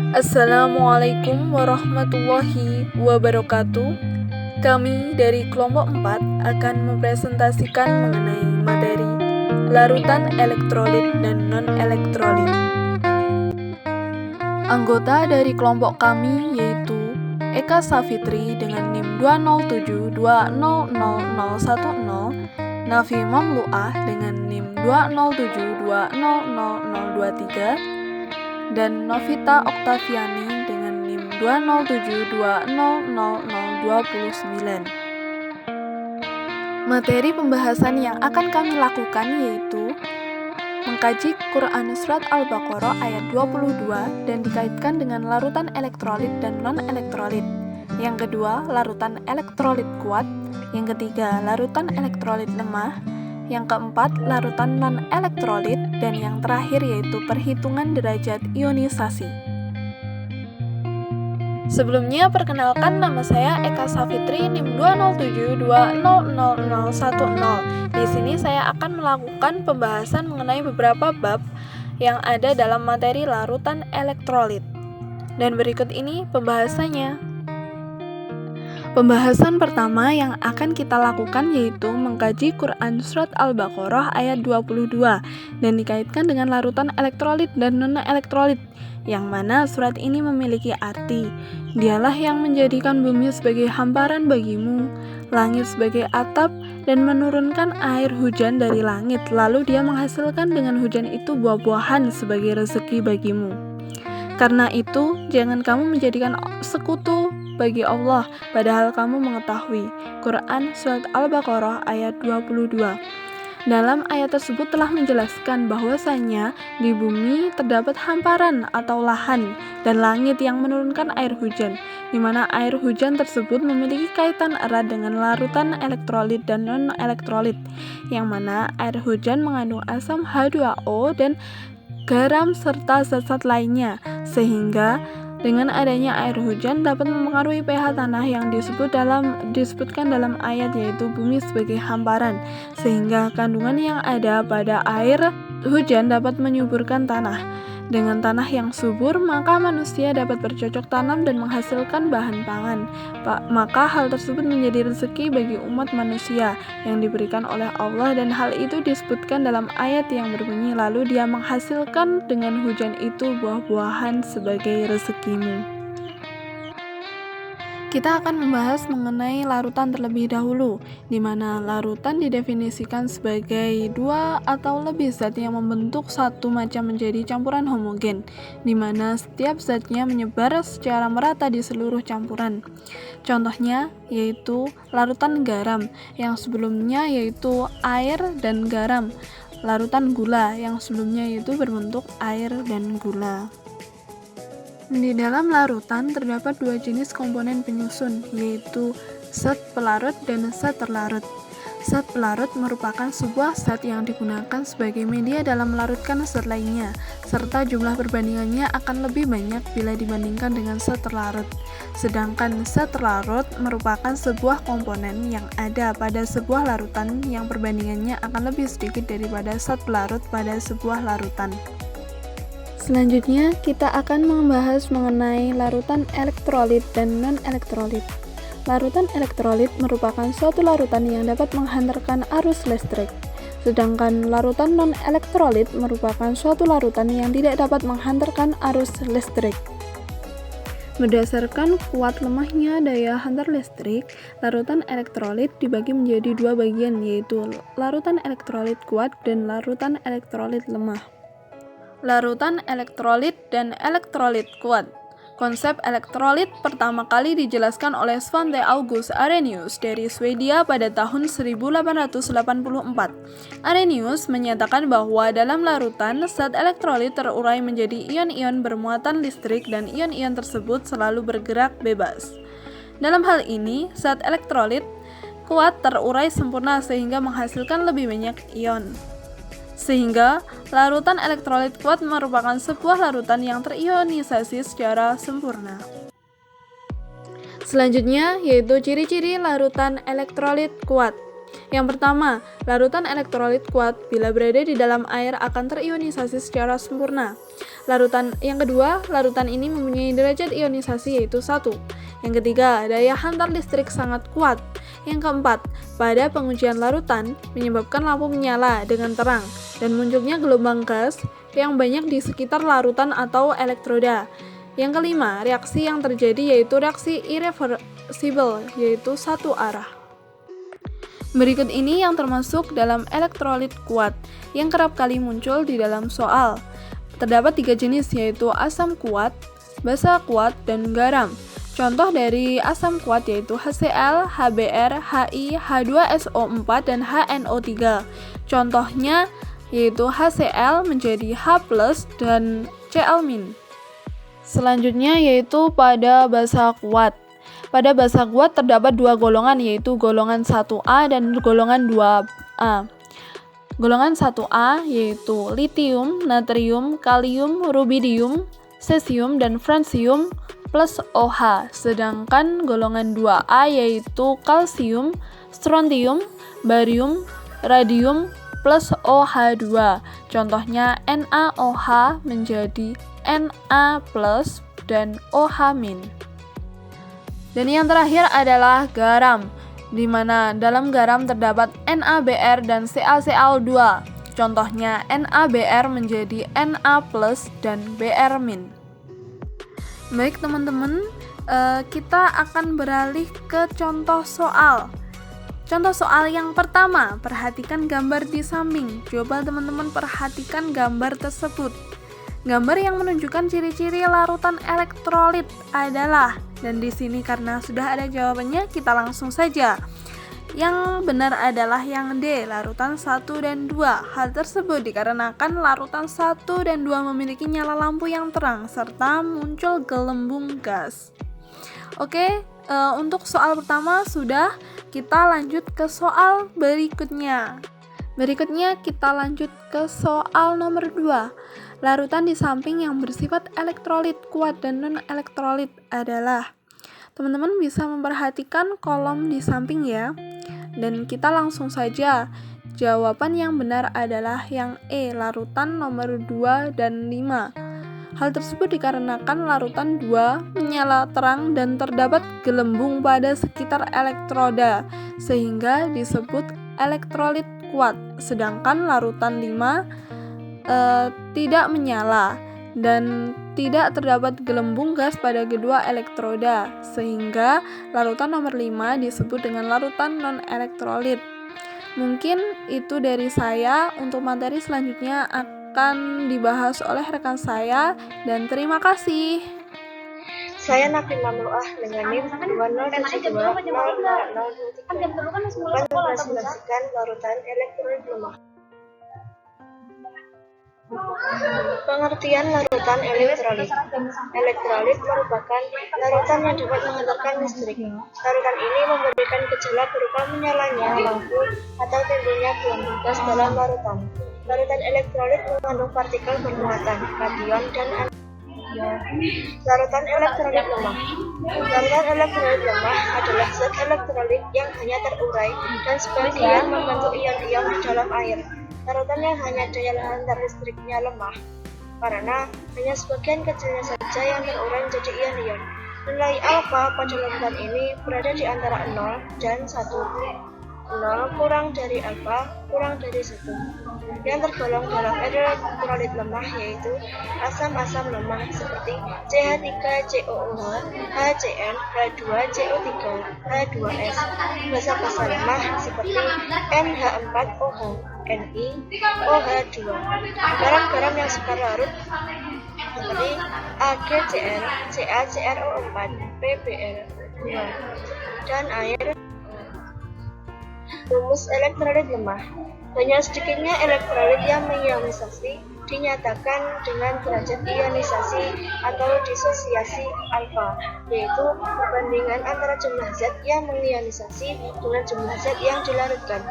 Assalamualaikum warahmatullahi wabarakatuh. Kami dari kelompok 4 akan mempresentasikan mengenai materi larutan elektrolit dan non-elektrolit. Anggota dari kelompok kami yaitu Eka Safitri dengan NIM 207200010, Nafi Mamluah dengan NIM 207200023, dan Novita Oktaviani dengan NIM 207200029. Materi pembahasan yang akan kami lakukan yaitu mengkaji Quran Surat Al-Baqarah ayat 22 dan dikaitkan dengan larutan elektrolit dan non-elektrolit. Yang kedua, larutan elektrolit kuat. Yang ketiga, larutan elektrolit lemah. Yang keempat, larutan non-elektrolit, dan yang terakhir yaitu perhitungan derajat ionisasi. Sebelumnya, perkenalkan, nama saya Eka Safitri, NIM 207200010. Di sini saya akan melakukan pembahasan mengenai beberapa bab yang ada dalam materi larutan elektrolit. Dan berikut ini pembahasannya. Pembahasan pertama yang akan kita lakukan yaitu mengkaji Quran Surat Al-Baqarah ayat 22 dan dikaitkan dengan larutan elektrolit dan non-elektrolit, yang mana surat ini memiliki arti, Dialah yang menjadikan bumi sebagai hamparan bagimu, langit sebagai atap, dan menurunkan air hujan dari langit, lalu Dia menghasilkan dengan hujan itu buah-buahan sebagai rezeki bagimu. Karena itu, jangan kamu menjadikan sekutu bagi Allah, padahal kamu mengetahui. Quran Surat Al-Baqarah ayat 22. Dalam ayat tersebut telah menjelaskan bahwasanya di bumi terdapat hamparan atau lahan dan langit yang menurunkan air hujan, di mana air hujan tersebut memiliki kaitan erat dengan larutan elektrolit dan non-elektrolit, yang mana air hujan mengandung asam H2O dan garam serta zat-zat lainnya, sehingga dengan adanya air hujan dapat mempengaruhi pH tanah yang disebutkan dalam ayat, yaitu bumi sebagai hamparan, sehingga kandungan yang ada pada air hujan dapat menyuburkan tanah. Dengan tanah yang subur, maka manusia dapat bercocok tanam dan menghasilkan bahan pangan. Maka hal tersebut menjadi rezeki bagi umat manusia yang diberikan oleh Allah, dan hal itu disebutkan dalam ayat yang berbunyi, lalu Dia menghasilkan dengan hujan itu buah-buahan sebagai rezekimu. Kita akan membahas mengenai larutan terlebih dahulu, di mana larutan didefinisikan sebagai dua atau lebih zat yang membentuk satu macam menjadi campuran homogen, di mana setiap zatnya menyebar secara merata di seluruh campuran. Contohnya yaitu larutan garam, yang sebelumnya yaitu air dan garam, larutan gula, yang sebelumnya yaitu berbentuk air dan gula. Di dalam larutan terdapat dua jenis komponen penyusun, yaitu zat pelarut dan zat terlarut. Zat pelarut merupakan sebuah zat yang digunakan sebagai media dalam melarutkan zat lainnya, serta jumlah perbandingannya akan lebih banyak bila dibandingkan dengan zat terlarut. Sedangkan zat terlarut merupakan sebuah komponen yang ada pada sebuah larutan yang perbandingannya akan lebih sedikit daripada zat pelarut pada sebuah larutan. Selanjutnya, kita akan membahas mengenai larutan elektrolit dan non-elektrolit. Larutan elektrolit merupakan suatu larutan yang dapat menghantarkan arus listrik, sedangkan larutan non-elektrolit merupakan suatu larutan yang tidak dapat menghantarkan arus listrik. Berdasarkan kuat lemahnya daya hantar listrik, larutan elektrolit dibagi menjadi dua bagian, yaitu larutan elektrolit kuat dan larutan elektrolit lemah. Larutan elektrolit dan elektrolit kuat. Konsep elektrolit pertama kali dijelaskan oleh Svante August Arrhenius dari Swedia pada tahun 1884. Arrhenius menyatakan bahwa dalam larutan, zat elektrolit terurai menjadi ion-ion bermuatan listrik dan ion-ion tersebut selalu bergerak bebas. Dalam hal ini, zat elektrolit kuat terurai sempurna sehingga menghasilkan lebih banyak ion. Sehingga larutan elektrolit kuat merupakan sebuah larutan yang terionisasi secara sempurna. Selanjutnya yaitu ciri-ciri larutan elektrolit kuat. Yang pertama, larutan elektrolit kuat bila berada di dalam air akan terionisasi secara sempurna. Yang kedua, larutan ini mempunyai derajat ionisasi yaitu 1. Yang ketiga, daya hantar listrik sangat kuat. Yang keempat, pada pengujian larutan menyebabkan lampu menyala dengan terang dan munculnya gelombang gas yang banyak di sekitar larutan atau elektroda. Yang kelima, reaksi yang terjadi yaitu reaksi irreversible yaitu satu arah. Berikut ini yang termasuk dalam elektrolit kuat yang kerap kali muncul di dalam soal. Terdapat 3 jenis yaitu asam kuat, basa kuat, dan garam. Contoh dari asam kuat yaitu HCl, HBr, Hi, H2SO4, dan HNO3. Contohnya yaitu HCl menjadi H+, dan Cl-. Selanjutnya yaitu pada basa kuat. Pada basa kuat terdapat 2 golongan yaitu golongan 1A dan golongan 2A. Golongan 1A yaitu litium, natrium, kalium, rubidium, cesium, dan francium plus OH. Sedangkan golongan 2A yaitu kalsium, strontium, barium, radium plus OH2. Contohnya NaOH menjadi Na+, dan OH-. Dan yang terakhir adalah garam, di mana dalam garam terdapat NaBr dan CaCl2. Contohnya NaBr menjadi Na+, dan Br-. Baik teman-teman, kita akan beralih ke contoh soal. Contoh soal yang pertama, perhatikan gambar di samping. Coba teman-teman perhatikan gambar tersebut. Gambar yang menunjukkan ciri-ciri larutan elektrolit adalah, dan di sini karena sudah ada jawabannya, kita langsung saja. Yang benar adalah yang D, larutan 1 dan 2. Hal tersebut dikarenakan larutan 1 dan 2 memiliki nyala lampu yang terang serta muncul gelembung gas. Oke, untuk soal pertama sudah, kita lanjut ke soal berikutnya. Berikutnya kita lanjut ke soal nomor 2. Larutan di samping yang bersifat elektrolit kuat dan non-elektrolit adalah. Teman-teman bisa memperhatikan kolom di samping ya. Dan kita langsung saja. Jawaban yang benar adalah yang E, larutan nomor 2 dan 5. Hal tersebut dikarenakan larutan 2 menyala terang dan terdapat gelembung pada sekitar elektroda, sehingga disebut elektrolit kuat. Sedangkan larutan 5 tidak menyala dan tidak terdapat gelembung gas pada kedua elektroda, sehingga larutan nomor 5 disebut dengan larutan non-elektrolit. Mungkin itu dari saya. Untuk materi selanjutnya akan dibahas oleh rekan saya, dan terima kasih. Saya Nafima Muluah dengan NIM 2072 akan mempresentasikan larutan elektrolit lemah. Pengertian larutan elektrolit. Elektrolit merupakan larutan yang dapat menghantarkan listrik. Larutan ini memberikan gejala berupa menyalanya lampu atau timbulnya gelembung gas dalam larutan. Larutan elektrolit mengandung partikel bermuatan kation dan anion. Larutan elektrolit lemah. Larutan elektrolit lemah adalah zat elektrolit yang hanya terurai dan sebagian membentuk ion-ion di dalam air. Larutan yang hanya daya hantar listriknya lemah karena hanya sebagian kecilnya saja yang terurai menjadi ion-ion. Nilai alfa pada larutan ini berada di antara 0 dan 1. 0 kurang dari alfa kurang dari 1. Yang tergolong dalam elektrolit lemah yaitu asam-asam lemah seperti CH3COOH, HCl, H2CO3, H2S. Basa-basa lemah seperti NH4OH, Ni, OH2. Garam-garam yang sukar larut seperti AgCl, CaCrO4, PbR2, dan air. Rumus elektrolit lemah. Banyak sedikitnya elektrolit yang mengionisasi dinyatakan dengan derajat ionisasi atau disosiasi alfa, yaitu perbandingan antara jumlah zat yang mengionisasi dengan jumlah zat yang dilarutkan.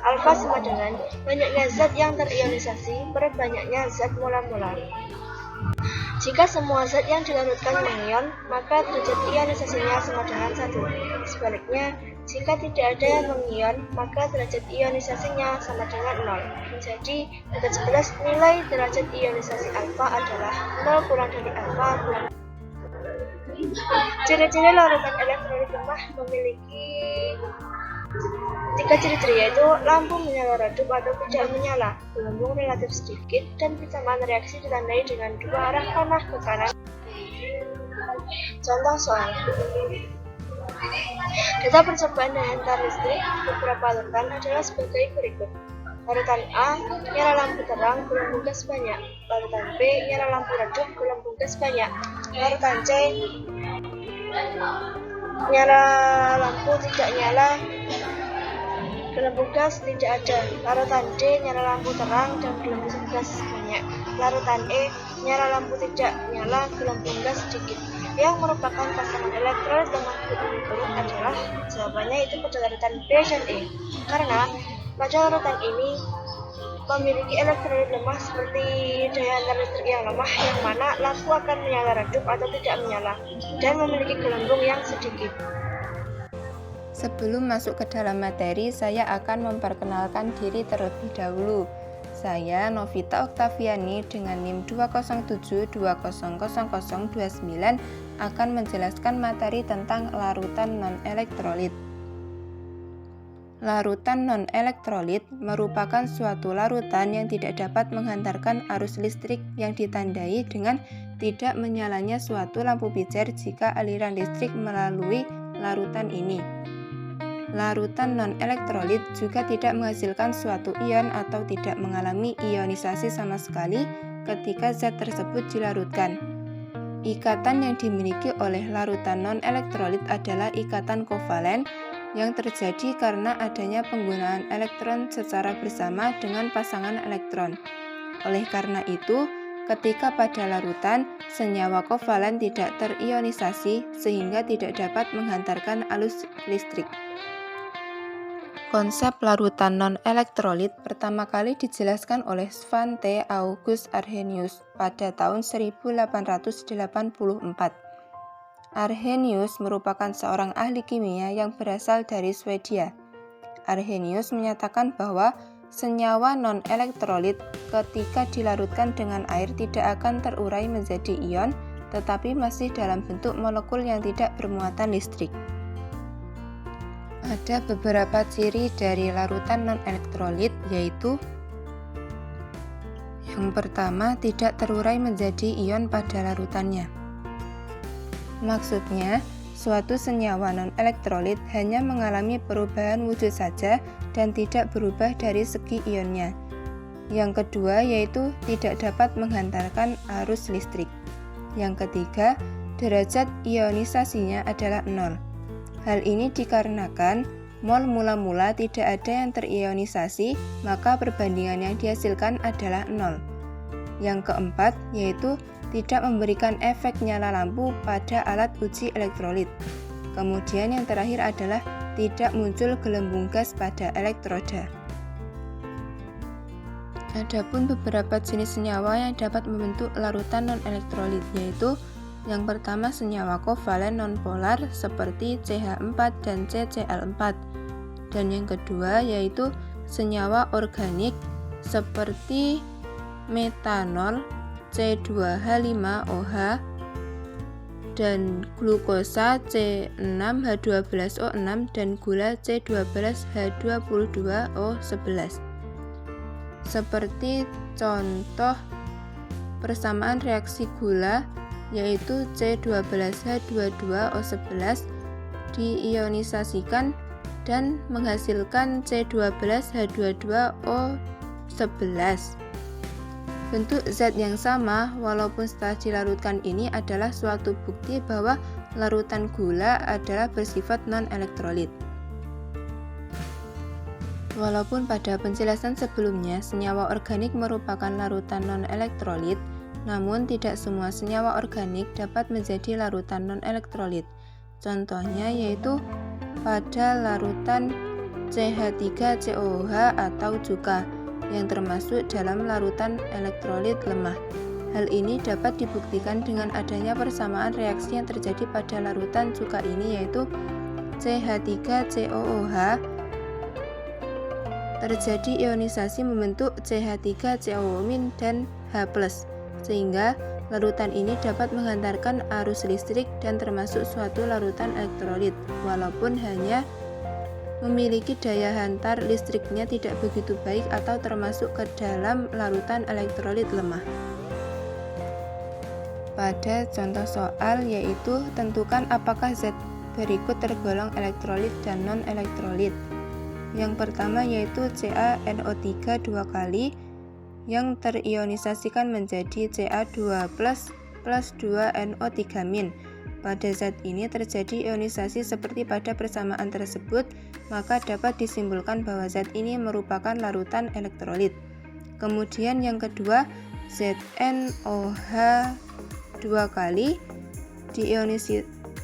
Alfa sama dengan banyaknya zat yang terionisasi per banyaknya zat molar-molar. Jika semua zat yang dilarutkan mengion, maka derajat ionisasinya sama dengan 1. Sebaliknya, jika tidak ada yang mengion, maka derajat ionisasinya sama dengan 0. Jadi, pada 11 nilai derajat ionisasi alfa adalah 0 kurang dari alfa kurang. Ciri-ciri larutan elektrolit lemah memiliki 3 ciri-ciri, yaitu lampu menyala redup atau tidak menyala, gelembung relatif sedikit, dan kesamaan reaksi ditandai dengan 2 arah panah ke kanan. Contoh soal. Data percobaan dengan tar listrik beberapa larutan adalah sebagai berikut. Larutan A, nyala lampu terang, gelembung gas banyak. Larutan B, nyala lampu redup, gelembung gas banyak. Larutan C, nyala lampu tidak nyala, gelembung gas tidak ada. Larutan D, nyala lampu terang dan gelembung gas banyak. Larutan E, nyala lampu tidak nyala, gelembung gas sedikit. Yang merupakan pasangan elektrolit lemah berurut adalah jawabannya itu pada larutan B dan E. Karena pada larutan ini memiliki elektrolit lemah seperti daya antar listrik yang lemah, yang mana lampu akan menyala redup atau tidak menyala, dan memiliki gelembung yang sedikit. Sebelum masuk ke dalam materi, saya akan memperkenalkan diri terlebih dahulu. Saya Novita Oktaviani dengan NIM 207200029 akan menjelaskan materi tentang larutan non-elektrolit. Larutan non-elektrolit merupakan suatu larutan yang tidak dapat menghantarkan arus listrik yang ditandai dengan tidak menyalanya suatu lampu pijar jika aliran listrik melalui larutan ini. Larutan non-elektrolit juga tidak menghasilkan suatu ion atau tidak mengalami ionisasi sama sekali ketika zat tersebut dilarutkan. Ikatan yang dimiliki oleh larutan non-elektrolit adalah ikatan kovalen yang terjadi karena adanya penggunaan elektron secara bersama dengan pasangan elektron. Oleh karena itu, ketika pada larutan, senyawa kovalen tidak terionisasi sehingga tidak dapat menghantarkan arus listrik. Konsep larutan non-elektrolit pertama kali dijelaskan oleh Svante August Arrhenius pada tahun 1884. Arrhenius merupakan seorang ahli kimia yang berasal dari Swedia. Arrhenius menyatakan bahwa senyawa non-elektrolit ketika dilarutkan dengan air tidak akan terurai menjadi ion, tetapi masih dalam bentuk molekul yang tidak bermuatan listrik. Ada beberapa ciri dari larutan non-elektrolit, yaitu yang pertama, tidak terurai menjadi ion pada larutannya. Maksudnya, suatu senyawa non-elektrolit hanya mengalami perubahan wujud saja dan tidak berubah dari segi ionnya. Yang kedua, yaitu tidak dapat menghantarkan arus listrik. Yang ketiga, derajat ionisasinya adalah 0. Hal ini dikarenakan mol mula-mula tidak ada yang terionisasi, maka perbandingan yang dihasilkan adalah 0. Yang keempat, yaitu tidak memberikan efek nyala lampu pada alat uji elektrolit. Kemudian yang terakhir adalah tidak muncul gelembung gas pada elektroda. Adapun beberapa jenis senyawa yang dapat membentuk larutan non-elektrolit, yaitu yang pertama, senyawa kovalen nonpolar seperti CH4 dan CCl4. Dan yang kedua yaitu senyawa organik seperti metanol, C2H5OH, dan glukosa C6H12O6 dan gula C12H22O11. Seperti contoh persamaan reaksi gula yaitu C12H22O11 diionisasikan dan menghasilkan C12H22O11. Bentuk zat yang sama walaupun setelah dilarutkan ini adalah suatu bukti bahwa larutan gula adalah bersifat non-elektrolit. Walaupun pada penjelasan sebelumnya senyawa organik merupakan larutan non-elektrolit, namun tidak semua senyawa organik dapat menjadi larutan non-elektrolit. Contohnya yaitu pada larutan CH3COOH atau cuka yang termasuk dalam larutan elektrolit lemah. Hal ini dapat dibuktikan dengan adanya persamaan reaksi yang terjadi pada larutan cuka ini, yaitu CH3COOH terjadi ionisasi membentuk CH3COO- dan H+, sehingga larutan ini dapat menghantarkan arus listrik dan termasuk suatu larutan elektrolit, walaupun hanya memiliki daya hantar listriknya tidak begitu baik atau termasuk ke dalam larutan elektrolit lemah. Pada contoh soal yaitu tentukan apakah zat berikut tergolong elektrolit dan non-elektrolit. Yang pertama yaitu CaNO3 2 kali yang terionisasikan menjadi Ca2+ plus 2NO3-. Pada zat ini terjadi ionisasi seperti pada persamaan tersebut, maka dapat disimpulkan bahwa zat ini merupakan larutan elektrolit. Kemudian yang kedua, ZnOH 2 kali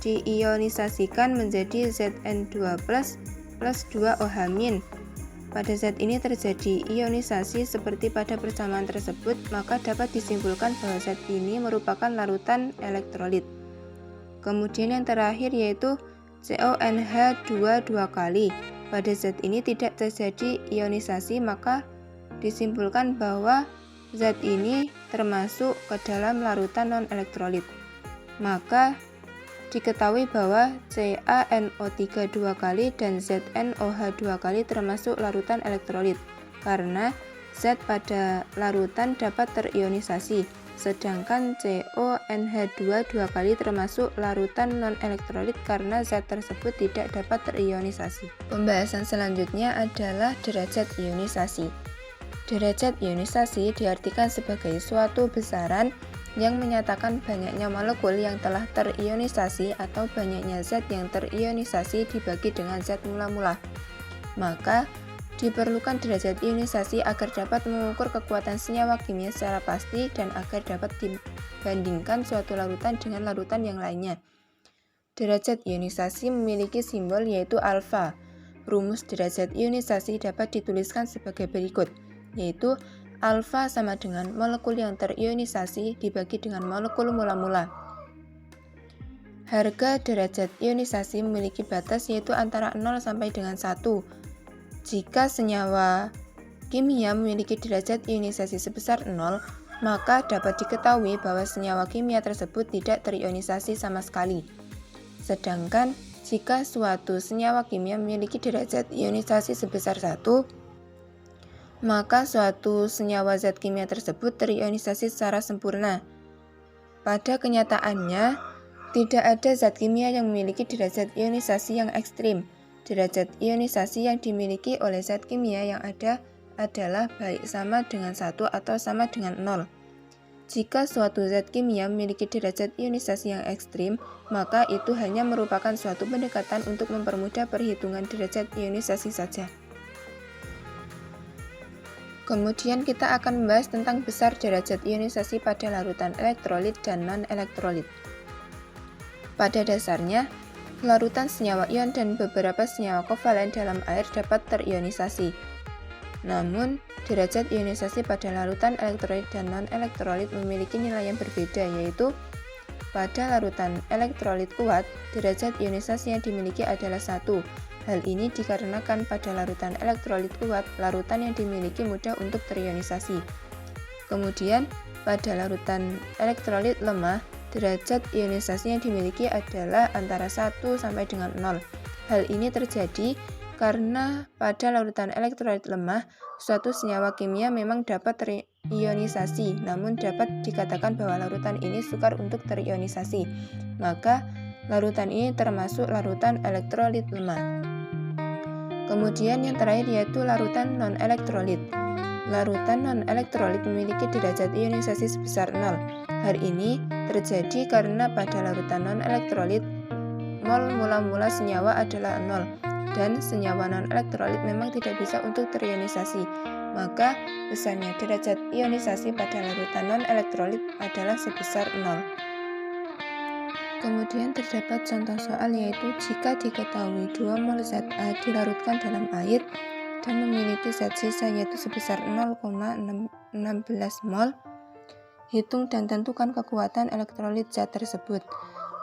diionisasikan menjadi Zn2+ plus 2OH-. Pada zat ini terjadi ionisasi seperti pada persamaan tersebut, maka dapat disimpulkan bahwa zat ini merupakan larutan elektrolit. Kemudian yang terakhir yaitu CONH2 2 kali. Pada zat ini tidak terjadi ionisasi, maka disimpulkan bahwa zat ini termasuk ke dalam larutan non-elektrolit. Maka diketahui bahwa CaNO3 2 kali dan ZnOH 2 kali termasuk larutan elektrolit, karena zat pada larutan dapat terionisasi, sedangkan CONH2 2 kali termasuk larutan non-elektrolit karena zat tersebut tidak dapat terionisasi. Pembahasan selanjutnya adalah derajat ionisasi. Derajat ionisasi diartikan sebagai suatu besaran yang menyatakan banyaknya molekul yang telah terionisasi atau banyaknya zat yang terionisasi dibagi dengan zat mula-mula. Maka, diperlukan derajat ionisasi agar dapat mengukur kekuatan senyawa kimia secara pasti dan agar dapat dibandingkan suatu larutan dengan larutan yang lainnya. Derajat ionisasi memiliki simbol yaitu alfa. Rumus derajat ionisasi dapat dituliskan sebagai berikut, yaitu alfa sama dengan molekul yang terionisasi dibagi dengan molekul mula-mula. Harga derajat ionisasi memiliki batas yaitu antara 0 sampai dengan 1. Jika senyawa kimia memiliki derajat ionisasi sebesar 0, maka dapat diketahui bahwa senyawa kimia tersebut tidak terionisasi sama sekali. Sedangkan jika suatu senyawa kimia memiliki derajat ionisasi sebesar 1, maka suatu senyawa zat kimia tersebut terionisasi secara sempurna. Pada kenyataannya, tidak ada zat kimia yang memiliki derajat ionisasi yang ekstrim. Derajat ionisasi yang dimiliki oleh zat kimia yang ada adalah baik sama dengan 1 atau sama dengan 0. Jika suatu zat kimia memiliki derajat ionisasi yang ekstrim, maka itu hanya merupakan suatu pendekatan untuk mempermudah perhitungan derajat ionisasi saja. Kemudian kita akan membahas tentang besar derajat ionisasi pada larutan elektrolit dan non-elektrolit. Pada dasarnya, larutan senyawa ion dan beberapa senyawa kovalen dalam air dapat terionisasi. Namun, derajat ionisasi pada larutan elektrolit dan non-elektrolit memiliki nilai yang berbeda, yaitu pada larutan elektrolit kuat, derajat ionisasi yang dimiliki adalah 1. Hal ini dikarenakan pada larutan elektrolit kuat, larutan yang dimiliki mudah untuk terionisasi. Kemudian, pada larutan elektrolit lemah, derajat ionisasi yang dimiliki adalah antara 1 sampai dengan 0. Hal ini terjadi karena pada larutan elektrolit lemah, suatu senyawa kimia memang dapat terionisasi, namun dapat dikatakan bahwa larutan ini sukar untuk terionisasi. Maka, larutan ini termasuk larutan elektrolit lemah. Kemudian yang terakhir yaitu larutan non-elektrolit. Larutan non-elektrolit memiliki derajat ionisasi sebesar 0. Hal ini terjadi karena pada larutan non-elektrolit, mol mula-mula senyawa adalah 0, dan senyawa non-elektrolit memang tidak bisa untuk terionisasi. Maka, besarnya derajat ionisasi pada larutan non-elektrolit adalah sebesar 0. Kemudian terdapat contoh soal yaitu jika diketahui 2 mol zat A dilarutkan dalam air dan memiliki zat sisa yaitu sebesar 0,16 mol, Hitung dan tentukan kekuatan elektrolit zat tersebut.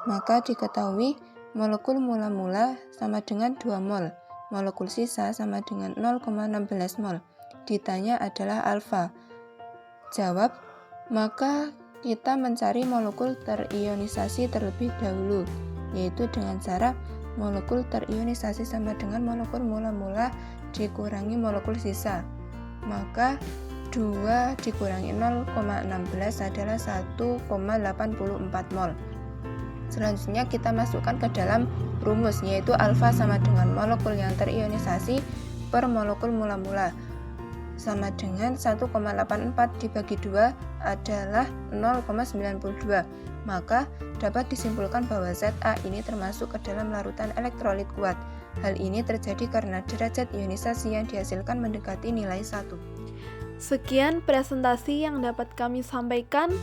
Maka diketahui molekul mula-mula sama dengan 2 mol, molekul sisa sama dengan 0,16 mol. Ditanya adalah alfa. Jawab, maka kita mencari molekul terionisasi terlebih dahulu, yaitu dengan cara molekul terionisasi sama dengan molekul mula-mula dikurangi molekul sisa. Maka 2 dikurangi 0,16 adalah 1,84 mol. Selanjutnya kita masukkan ke dalam rumus, yaitu alfa sama dengan molekul yang terionisasi per molekul mula-mula sama dengan 1,84 dibagi 2 adalah 0,92. Maka dapat disimpulkan bahwa Za ini termasuk ke dalam larutan elektrolit kuat. Hal ini terjadi karena derajat ionisasi yang dihasilkan mendekati nilai 1. Sekian presentasi yang dapat kami sampaikan.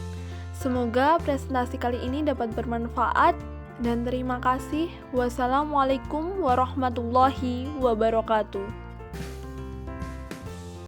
Semoga presentasi kali ini dapat bermanfaat dan terima kasih. Wassalamualaikum warahmatullahi wabarakatuh.